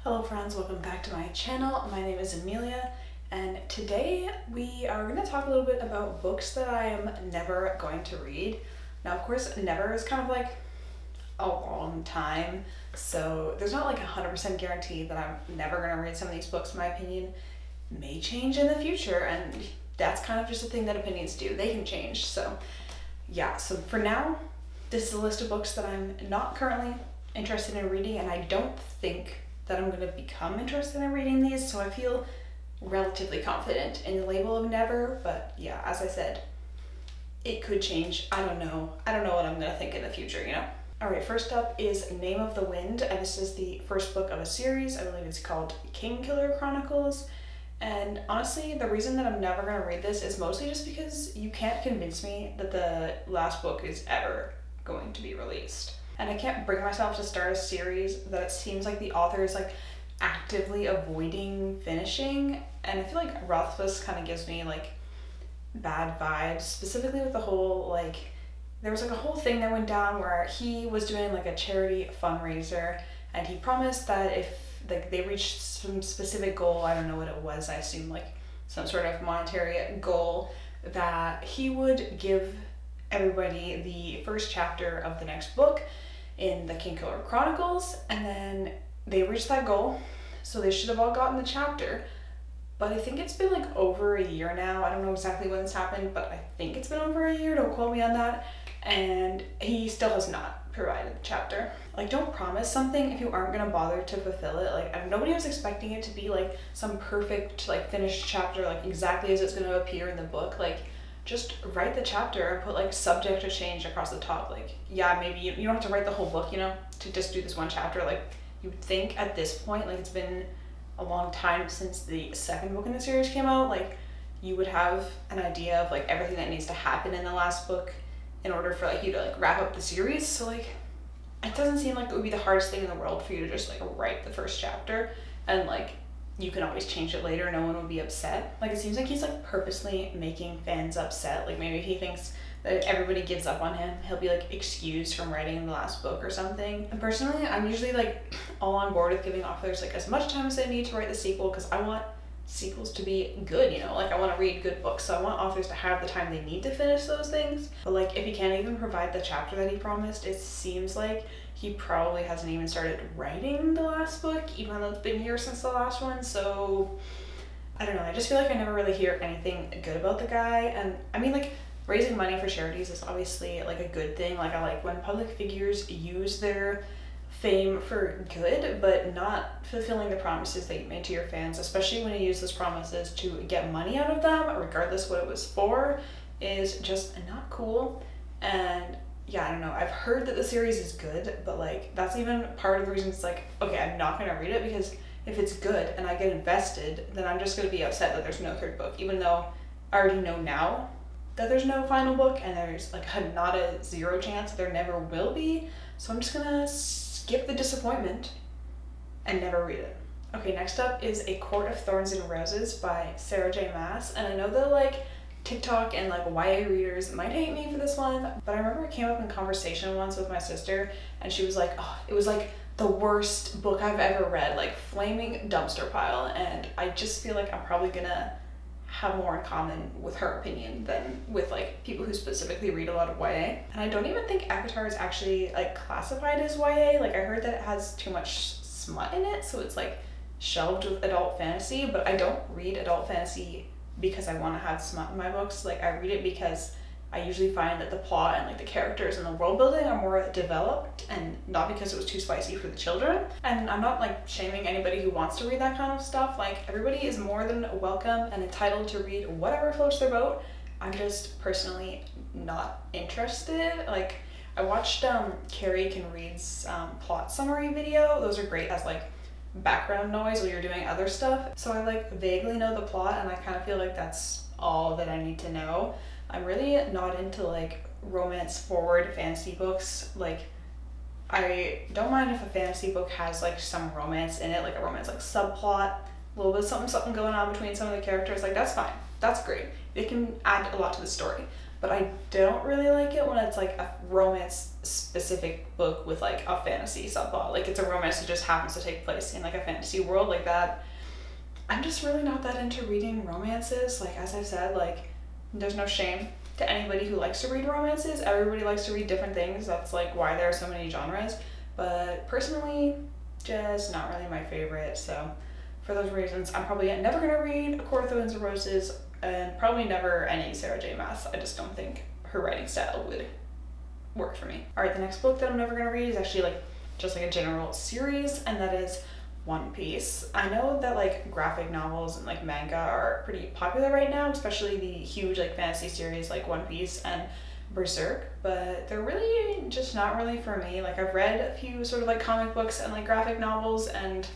Hello friends, welcome back to my channel. My name is Amelia and today we are going to talk a little bit about books that I am never going to read. Now of course never is kind of like a long time, so there's not like 100% guarantee that I'm never going to read some of these books. My opinion may change in the future, and that's kind of just a thing that opinions do. They can change. So yeah, so for now this is a list of books that I'm not currently interested in reading, and I don't think that I'm going to become interested in reading these, so I feel relatively confident in the label of never. But yeah, as I said, it could change. I don't know what I'm going to think in the future, you know? Alright, first up is Name of the Wind, and this is the first book of a series. I believe it's called Kingkiller Chronicles. And honestly, the reason that I'm never going to read this is mostly just because you can't convince me that the last book is ever going to be released. And I can't bring myself to start a series that it seems like the author is like actively avoiding finishing. And I feel like Rothfuss kind of gives me like bad vibes, specifically with the whole like, there was like a whole thing that went down where he was doing like a charity fundraiser, and he promised that if like they reached some specific goal, I don't know what it was, I assume like some sort of monetary goal, that he would give everybody the first chapter of the next book in the Kingkiller Chronicles. And then they reached that goal, so they should have all gotten the chapter. But I think it's been like over a year now. I don't know exactly when this happened, but I think it's been over a year, don't quote me on that. And he still has not provided the chapter. Like, don't promise something if you aren't gonna bother to fulfill it. Like, nobody was expecting it to be like some perfect like finished chapter, like exactly as it's gonna appear in the book. Like, just write the chapter and put like subject to change across the top. Like, yeah, maybe you don't have to write the whole book, you know, to just do this one chapter. Like, you would think at this point, like it's been a long time since the second book in the series came out, like you would have an idea of like everything that needs to happen in the last book in order for like you to like wrap up the series. So like, it doesn't seem like it would be the hardest thing in the world for you to just like write the first chapter, and like you can always change it later, no one would be upset. Like, it seems like he's like purposely making fans upset. Like, maybe he thinks that if everybody gives up on him, he'll be like excused from writing the last book or something. And personally, I'm usually like all on board with giving authors like as much time as they need to write the sequel, because I want sequels to be good, you know? Like, I want to read good books, so I want authors to have the time they need to finish those things. But like, if he can't even provide the chapter that he promised, it seems like he probably hasn't even started writing the last book, even though it's been years since the last one. So I don't know, I just feel like I never really hear anything good about the guy. And I mean, like, raising money for charities is obviously like a good thing. Like, I like when public figures use their fame for good, but not fulfilling the promises that you made to your fans, especially when you use those promises to get money out of them, regardless what it was for, is just not cool. And yeah, I don't know, I've heard that the series is good, but like that's even part of the reason it's like, okay, I'm not gonna read it, because if it's good and I get invested, then I'm just gonna be upset that there's no third book, even though I already know now that there's no final book, and there's like not a zero chance there never will be. So I'm just gonna skip the disappointment and never read it. Okay, next up is A Court of Thorns and Roses by Sarah J. Maas. And I know that like TikTok and like YA readers might hate me for this one, but I remember it came up in conversation once with my sister, and she was like, oh, it was like the worst book I've ever read, like flaming dumpster pile. And I just feel like I'm probably gonna have more in common with her opinion than with like people who specifically read a lot of YA. And I don't even think Avatar is actually like classified as YA. Like, I heard that it has too much smut in it, so it's like shelved with adult fantasy. But I don't read adult fantasy because I want to have smut in my books. Like, I read it because I usually find that the plot and like the characters and the world building are more developed, and not because it was too spicy for the children. And I'm not like shaming anybody who wants to read that kind of stuff. Like, everybody is more than welcome and entitled to read whatever floats their boat. I'm just personally not interested. Like, I watched Carrie Can Read's plot summary video. Those are great as like background noise while you're doing other stuff. So I like vaguely know the plot, and I kind of feel like that's all that I need to know. I'm really not into like romance forward fantasy books. Like, I don't mind if a fantasy book has like some romance in it, like a romance like subplot, a little bit of something going on between some of the characters. Like, that's fine, that's great, it can add a lot to the story. but I don't really like it when it's like a romance specific book with like a fantasy subplot. Like it's a romance that just happens to take place in like a fantasy world like that. I'm just really not that into reading romances. Like as I've said, like there's no shame to anybody who likes to read romances. Everybody likes to read different things. That's like why there are so many genres. But personally, just not really my favorite. So for those reasons, I'm probably never gonna read A Court of Thorns and Roses, and probably never any Sarah J Maas. I just don't think her writing style would work for me. All right, the next book that I'm never gonna read is actually like just like a general series, and that is One Piece. I know that like graphic novels and like manga are pretty popular right now, especially the huge like fantasy series like One Piece and Berserk, but they're really just not really for me. Like I've read a few sort of like comic books and like graphic novels, and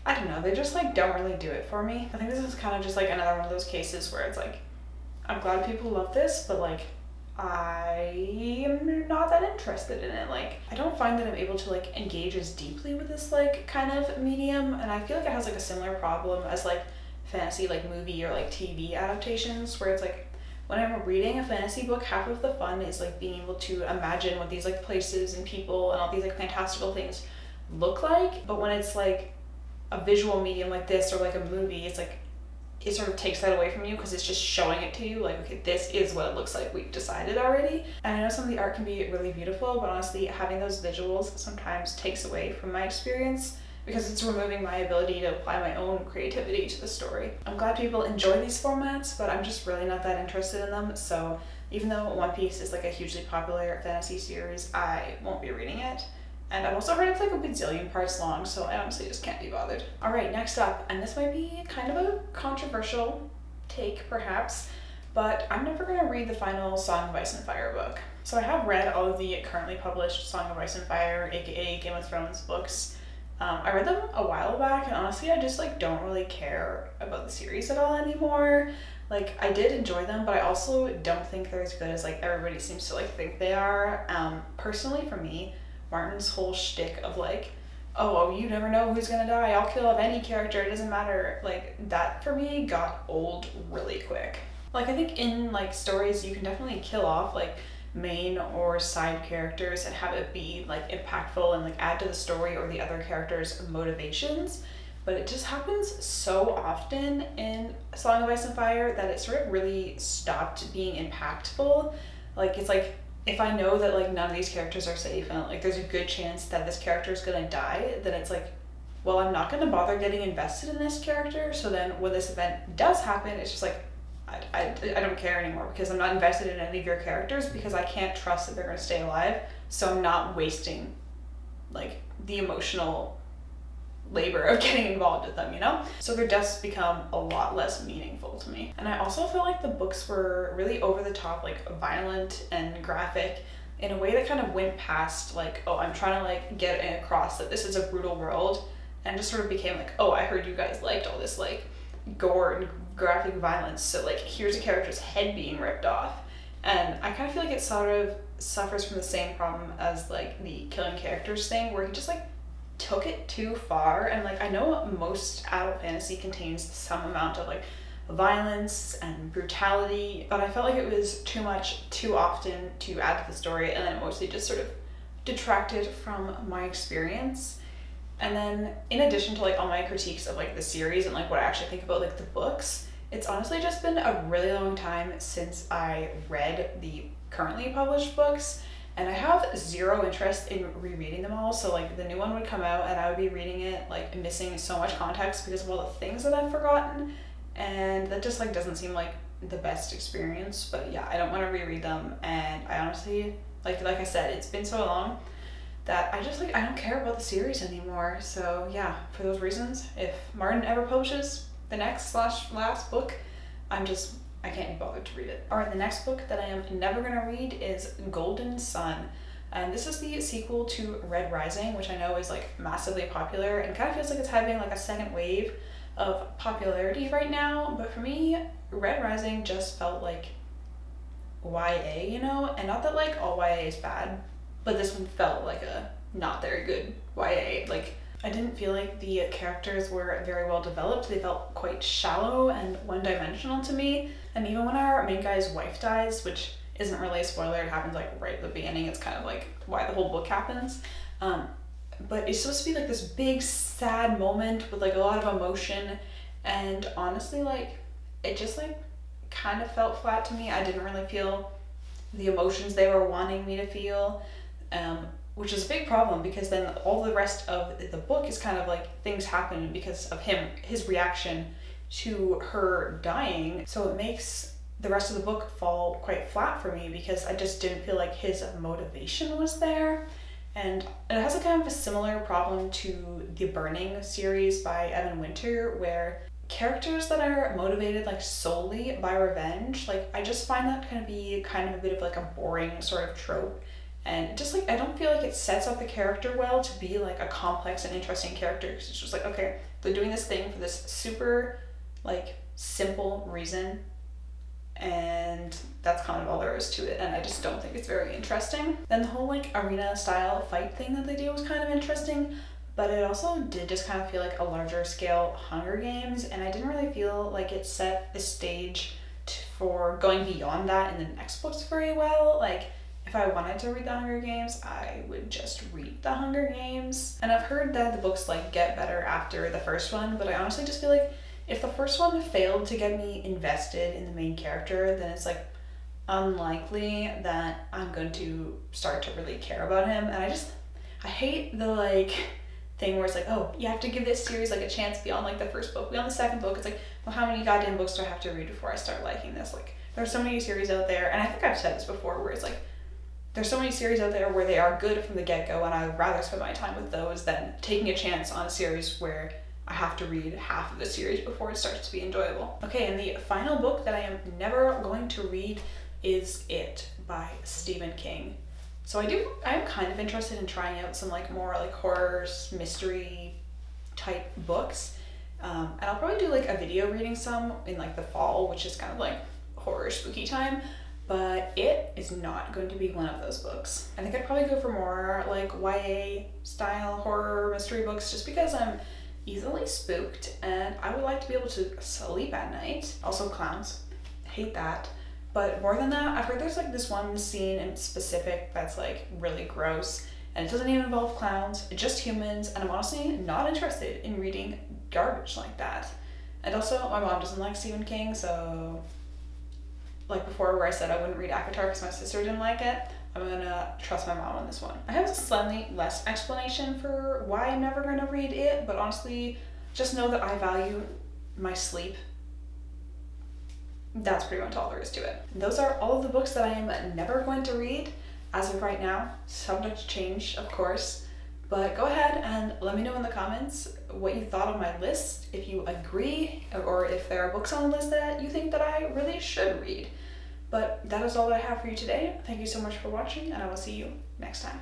I don't know, they just like don't really do it for me. I think this is kind of just like another one of those cases where it's like, I'm glad people love this, but like I am not that interested in it. Like I don't find that I'm able to like engage as deeply with this like kind of medium, and I feel like it has like a similar problem as like fantasy like movie or like TV adaptations, where it's like when I'm reading a fantasy book, half of the fun is like being able to imagine what these like places and people and all these like fantastical things look like. But when it's like a visual medium like this or like a movie, it's like it sort of takes that away from you because it's just showing it to you like, okay, this is what it looks like, we've decided already. And I know some of the art can be really beautiful, but honestly having those visuals sometimes takes away from my experience because it's removing my ability to apply my own creativity to the story. I'm glad people enjoy these formats, but I'm just really not that interested in them. So even though One Piece is like a hugely popular fantasy series, I won't be reading it. And I've also heard it's like a bazillion parts long, so I honestly just can't be bothered. All right, next up, and this might be kind of a controversial take perhaps, but I'm never gonna read the final Song of Ice and Fire book. So I have read all of the currently published Song of Ice and Fire, aka Game of Thrones books. I read them a while back, and honestly I just like don't really care about the series at all anymore. Like I did enjoy them, but I also don't think they're as good as like everybody seems to like think they are. Personally for me, Martin's whole shtick of like, oh, you never know who's gonna die, I'll kill off any character, it doesn't matter, like that for me got old really quick. Like I think in like stories you can definitely kill off like main or side characters and have it be like impactful and like add to the story or the other characters' motivations, but it just happens so often in Song of Ice and Fire that it sort of really stopped being impactful. Like it's like, if I know that like none of these characters are safe and like there's a good chance that this character is gonna die, then it's like, well, I'm not gonna bother getting invested in this character. So then when this event does happen, it's just like, I don't care anymore because I'm not invested in any of your characters because I can't trust that they're gonna stay alive. So I'm not wasting like the emotional labor of getting involved with them, you know? So their deaths become a lot less meaningful to me. And I also feel like the books were really over the top, like violent and graphic in a way that kind of went past like, oh, I'm trying to like get across that this is a brutal world, and just sort of became like, oh, I heard you guys liked all this like gore and graphic violence, so like here's a character's head being ripped off. And I kind of feel like it sort of suffers from the same problem as like the killing characters thing, where he just like took it too far. And like I know most adult fantasy contains some amount of like violence and brutality, but I felt like it was too much too often to add to the story, and then mostly just sort of detracted from my experience. And then in addition to like all my critiques of like the series and like what I actually think about like the books, it's honestly just been a really long time since I read the currently published books, and I have zero interest in rereading them all. So like the new one would come out and I would be reading it like missing so much context because of all the things that I've forgotten, and that just like doesn't seem like the best experience. But yeah, I don't want to reread them, and I honestly like I said, it's been so long that I just like I don't care about the series anymore. So yeah, for those reasons, if Martin ever publishes the next / last book, I can't be bothered to read it. All right, the next book that I am never gonna read is Golden Sun. And this is the sequel to Red Rising, which I know is like massively popular and kind of feels like it's having like a second wave of popularity right now. But for me, Red Rising just felt like YA, you know? And not that like all YA is bad, but this one felt like a not very good YA. Like I didn't feel like the characters were very well developed. They felt quite shallow and one-dimensional to me. And even when our main guy's wife dies, which isn't really a spoiler, it happens like right at the beginning, it's kind of like why the whole book happens. But it's supposed to be like this big sad moment with like a lot of emotion, and honestly like it just like kind of felt flat to me. I didn't really feel the emotions they were wanting me to feel, which is a big problem because then all the rest of the book is kind of like things happen because of his reaction to her dying. So it makes the rest of the book fall quite flat for me because I just didn't feel like his motivation was there. And it has a kind of a similar problem to the Burning series by Evan Winter, where characters that are motivated like solely by revenge, like I just find that kind of a bit of like a boring sort of trope. And just like I don't feel like it sets up the character well to be like a complex and interesting character. It's just like, okay, they're doing this thing for this super like simple reason, and that's kind of all there is to it, and I just don't think it's very interesting. Then the whole like arena style fight thing that they do was kind of interesting, but it also did just kind of feel like a larger scale Hunger Games, and I didn't really feel like it set the stage for going beyond that in the next books very well. Like if I wanted to read the Hunger Games, I would just read the Hunger Games. And I've heard that the books like get better after the first one, but I honestly just feel like if the first one failed to get me invested in the main character, then it's like unlikely that I'm going to start to really care about him. And I hate the like thing where it's like, oh, you have to give this series like a chance beyond like the first book, beyond the second book. It's like, well, how many goddamn books do I have to read before I start liking this? Like there's so many series out there, and I think I've said this before, where it's like there's so many series out there where they are good from the get-go, and I would rather spend my time with those than taking a chance on a series where I have to read half of the series before it starts to be enjoyable. Okay, and the final book that I am never going to read is It by Stephen King. So I'm kind of interested in trying out some like more like horror mystery type books. And I'll probably do like a video reading some in like the fall, which is kind of like horror spooky time, but It is not going to be one of those books. I think I'd probably go for more like YA style horror mystery books, just because I'm easily spooked and I would like to be able to sleep at night. Also clowns, hate that. But more than that, I've heard there's like this one scene in specific that's like really gross, and it doesn't even involve clowns, it's just humans, and I'm honestly not interested in reading garbage like that. And also my mom doesn't like Stephen King, so like before where I said I wouldn't read ACOTAR because my sister didn't like it, I'm gonna trust my mom on this one. I have a slightly less explanation for why I'm never gonna read It, but honestly, just know that I value my sleep. That's pretty much all there is to it. Those are all of the books that I am never going to read as of right now. Subject to change, of course, but go ahead and let me know in the comments what you thought of my list, if you agree, or if there are books on the list that you think that I really should read. But that is all that I have for you today. Thank you so much for watching, and I will see you next time.